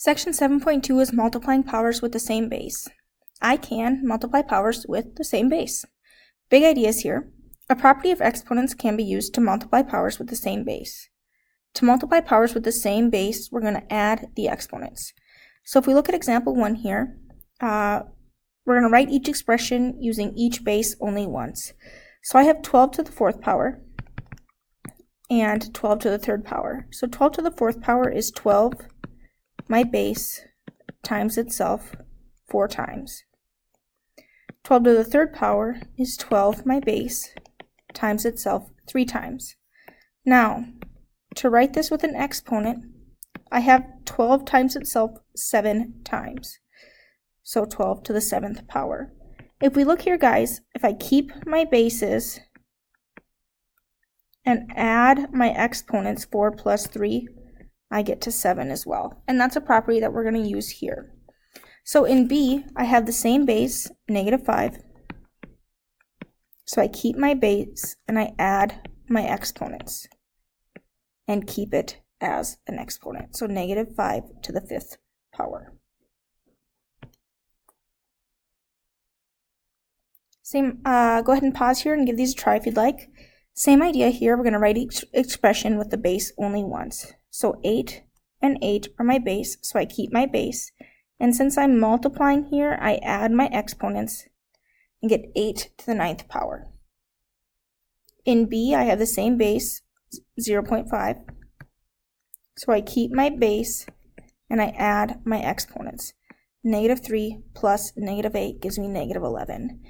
Section 7.2 is multiplying powers with the same base. I can multiply powers with the same base. Big ideas here. A property of exponents can be used to multiply powers with the same base. To multiply powers with the same base, we're going to add the exponents. So if we look at example 1 here, we're going to write each expression using each base only once. So I have 12 to the 4th power and 12 to the 3rd power. So 12 to the 4th power is 12, my base, times itself 4 times. 12 to the 3rd power is 12, my base, times itself 3 times. Now, to write this with an exponent, I have 12 times itself 7 times. So 12 to the 7th power. If we look here, guys, if I keep my bases and add my exponents, 4 plus 3, I get to 7 as well. And that's a property that we're going to use here. So in B, I have the same base, -5. So I keep my base and I add my exponents and keep it as an exponent. So -5 to the 5th power. Go ahead and pause here and give these a try if you'd like. Same idea here. We're going to write each expression with the base only once. So 8 and 8 are my base, so I keep my base. And since I'm multiplying here, I add my exponents and get 8 to the 9th power. In B, I have the same base, 0.5. So I keep my base and I add my exponents. -3 plus -8 gives me -11.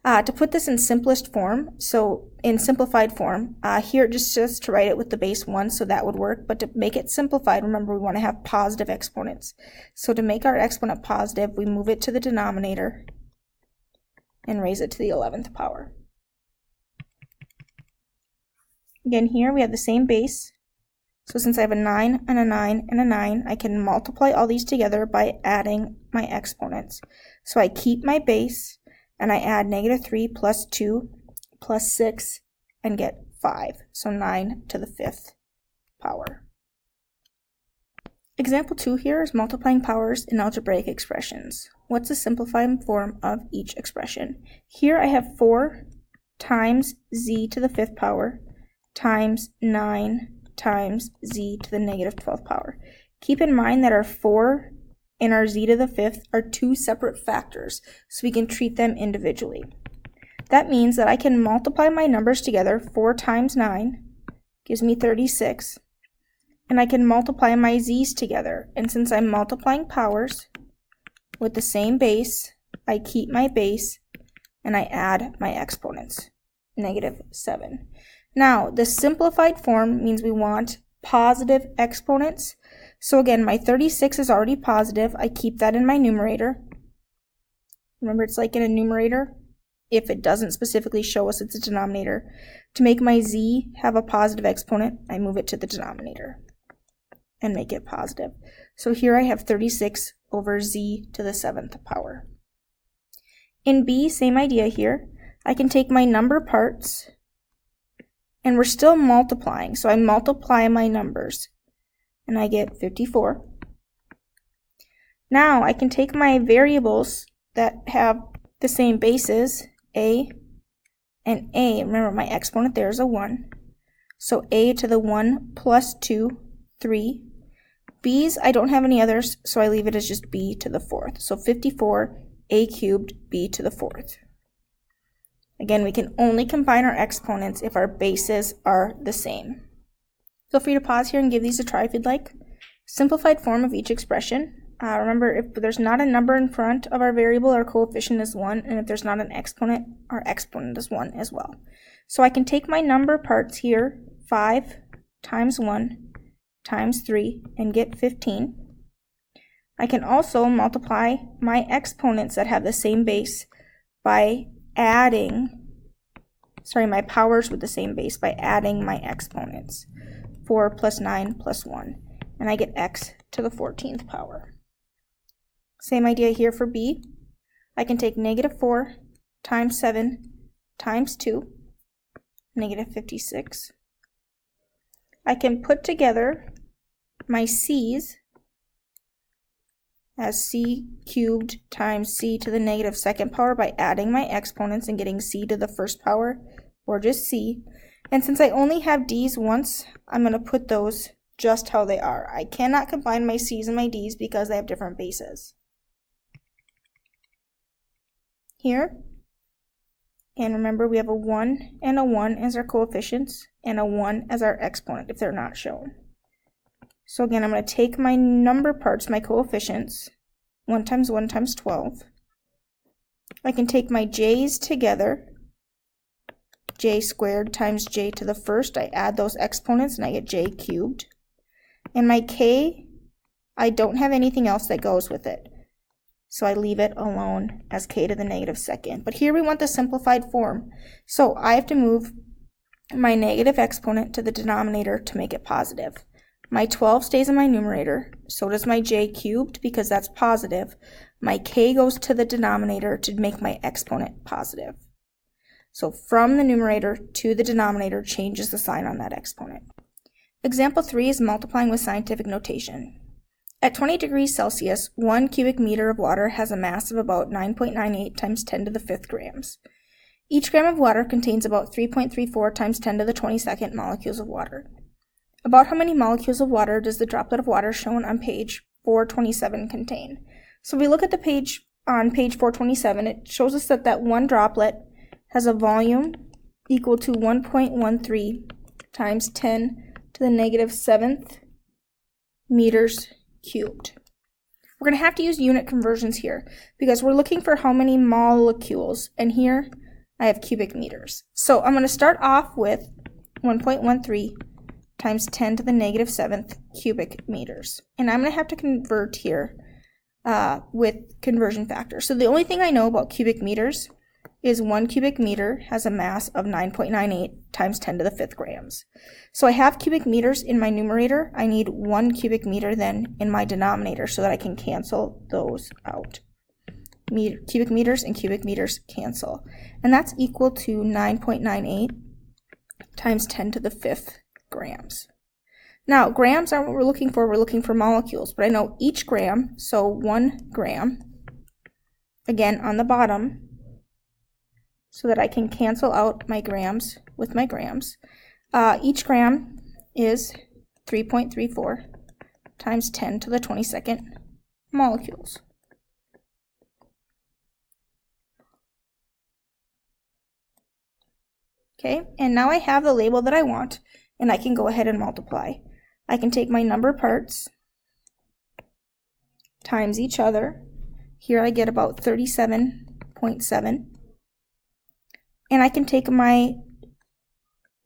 To put this in simplest form, so in simplified form, here just to write it with the base 1, so that would work, but to make it simplified, remember we want to have positive exponents. So to make our exponent positive, we move it to the denominator and raise it to the 11th power. Again, here we have the same base, so since I have a 9 and a 9 and a 9, I can multiply all these together by adding my exponents. So I keep my base, and I add -3 plus 2 plus 6 and get 5. So 9 to the 5th power. Example 2 here is multiplying powers in algebraic expressions. What's the simplified form of each expression? Here I have 4 times z to the 5th power times 9 times z to the -12th power. Keep in mind that our 4 and our z to the 5th are 2 separate factors, so we can treat them individually. That means that I can multiply my numbers together. 4 times 9 gives me 36, and I can multiply my z's together. And since I'm multiplying powers with the same base, I keep my base and I add my exponents, -7. Now, the simplified form means we want positive exponents. So again, my 36 is already positive. I keep that in my numerator. Remember, it's like in a numerator. If it doesn't specifically show us it's a denominator. To make my z have a positive exponent, I move it to the denominator and make it positive. So here I have 36 over z to the 7th power. In B, same idea here. I can take my number parts, and we're still multiplying. So I multiply my numbers, and I get 54. Now I can take my variables that have the same bases, a and a. Remember, my exponent there is a 1. So a to the 1 plus 2, 3. B's, I don't have any others, so I leave it as just b to the 4th. So 54, a cubed, b to the 4th. Again, we can only combine our exponents if our bases are the same. Feel free to pause here and give these a try if you'd like. Simplified form of each expression. Remember, if there's not a number in front of our variable, our coefficient is 1, and if there's not an exponent, our exponent is 1 as well. So I can take my number parts here, 5 times 1 times 3, and get 15. I can also multiply my exponents that have the same base by my powers with the same base by adding my exponents. 4 plus 9 plus 1, and I get x to the 14th power. Same idea here for B. I can take -4 times 7 times 2, -56. I can put together my c's as c cubed times c to the negative second power by adding my exponents and getting c to the first power, or just c. And since I only have d's once, I'm going to put those just how they are. I cannot combine my c's and my d's because they have different bases. Here, and remember we have a 1 and a 1 as our coefficients, and a 1 as our exponent if they're not shown. So again, I'm going to take my number parts, my coefficients, 1 times 1 times 12. I can take my j's together, j squared times j to the first. I add those exponents and I get j cubed. And my k, I don't have anything else that goes with it, so I leave it alone as k to the negative second. But here we want the simplified form, so I have to move my negative exponent to the denominator to make it positive. My 12 stays in my numerator, so does my j cubed because that's positive. My k goes to the denominator to make my exponent positive. So from the numerator to the denominator changes the sign on that exponent. Example 3 is multiplying with scientific notation. At 20 degrees Celsius, 1 cubic meter of water has a mass of about 9.98 times 10 to the 5th grams. Each gram of water contains about 3.34 times 10 to the 22nd molecules of water. About how many molecules of water does the droplet of water shown on page 427 contain? So if we look at the page on page 427, it shows us that one droplet has a volume equal to 1.13 times 10 to the negative 7th meters cubed. We're going to have to use unit conversions here because we're looking for how many molecules, and here I have cubic meters. So I'm going to start off with 1.13 times 10 to the negative 7th cubic meters. And I'm going to have to convert here with conversion factors. So the only thing I know about cubic meters is 1 cubic meter has a mass of 9.98 times 10 to the 5th grams. So I have cubic meters in my numerator. I need 1 cubic meter then in my denominator so that I can cancel those out. Cubic meters and cubic meters cancel. And that's equal to 9.98 times 10 to the 5th grams. Now, grams aren't what we're looking for molecules, but I know each gram, so 1 gram, again on the bottom, so that I can cancel out my grams with my grams. Each gram is 3.34 times 10 to the 22nd molecules. Okay, and now I have the label that I want, and I can go ahead and multiply. I can take my number parts times each other. Here I get about 37.7. And I can take my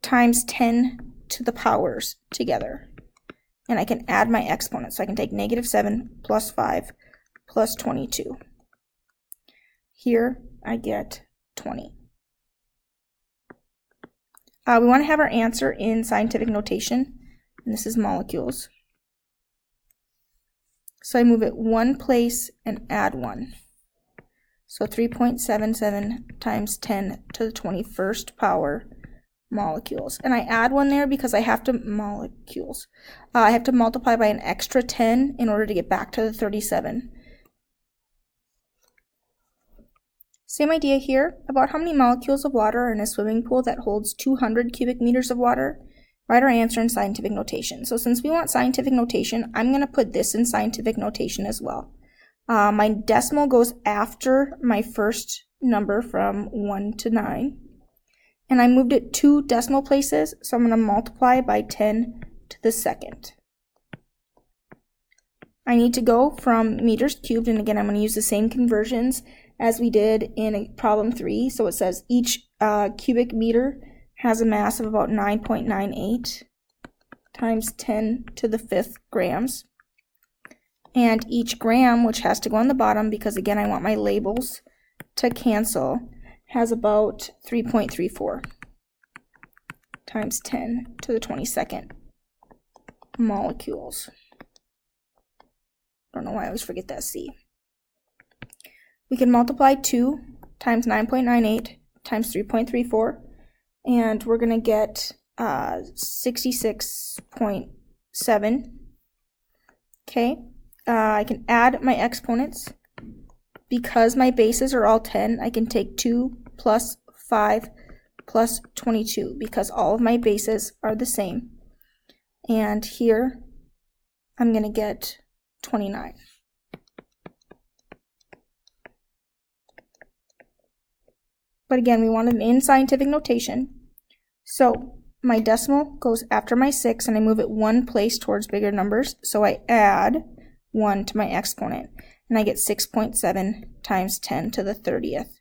times 10 to the powers together. And I can add my exponents. So I can take negative 7 plus 5 plus 22. Here I get 20. We want to have our answer in scientific notation, and this is molecules. So I move it one place and add 1. So 3.77 times 10 to the 21st power molecules. And I add 1 there because I have to I have to multiply by an extra 10 in order to get back to the 37. Same idea here. About how many molecules of water are in a swimming pool that holds 200 cubic meters of water? Write our answer in scientific notation. So since we want scientific notation, I'm going to put this in scientific notation as well. My decimal goes after my first number from 1 to 9. And I moved it 2 decimal places, so I'm going to multiply by 10 to the second. I need to go from meters cubed, and again, I'm going to use the same conversions as we did in problem 3. So it says each cubic meter has a mass of about 9.98 times 10 to the 5th grams. And each gram, which has to go on the bottom because again I want my labels to cancel, has about 3.34 times 10 to the 22nd molecules. I don't know why I always forget that C. We can multiply 2 times 9.98 times 3.34, and we're going to get 66.7. Okay, I can add my exponents. Because my bases are all 10, I can take 2 plus 5 plus 22 because all of my bases are the same. And here I'm going to get 29. But again, we want them in scientific notation. So my decimal goes after my 6 and I move it one place towards bigger numbers. So I add 1 to my exponent. And I get 6.7 times 10 to the 30th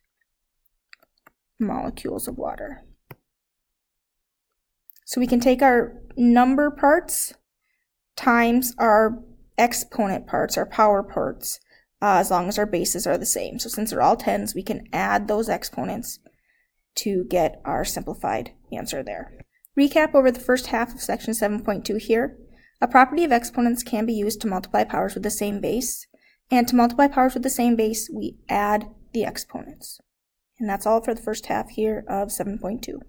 molecules of water. So we can take our number parts times our exponent parts, our power parts, as long as our bases are the same. So since they're all 10s, we can add those exponents to get our simplified answer there. Recap over the first half of section 7.2 here. A property of exponents can be used to multiply powers with the same base. And to multiply powers with the same base, we add the exponents. And that's all for the first half here of 7.2.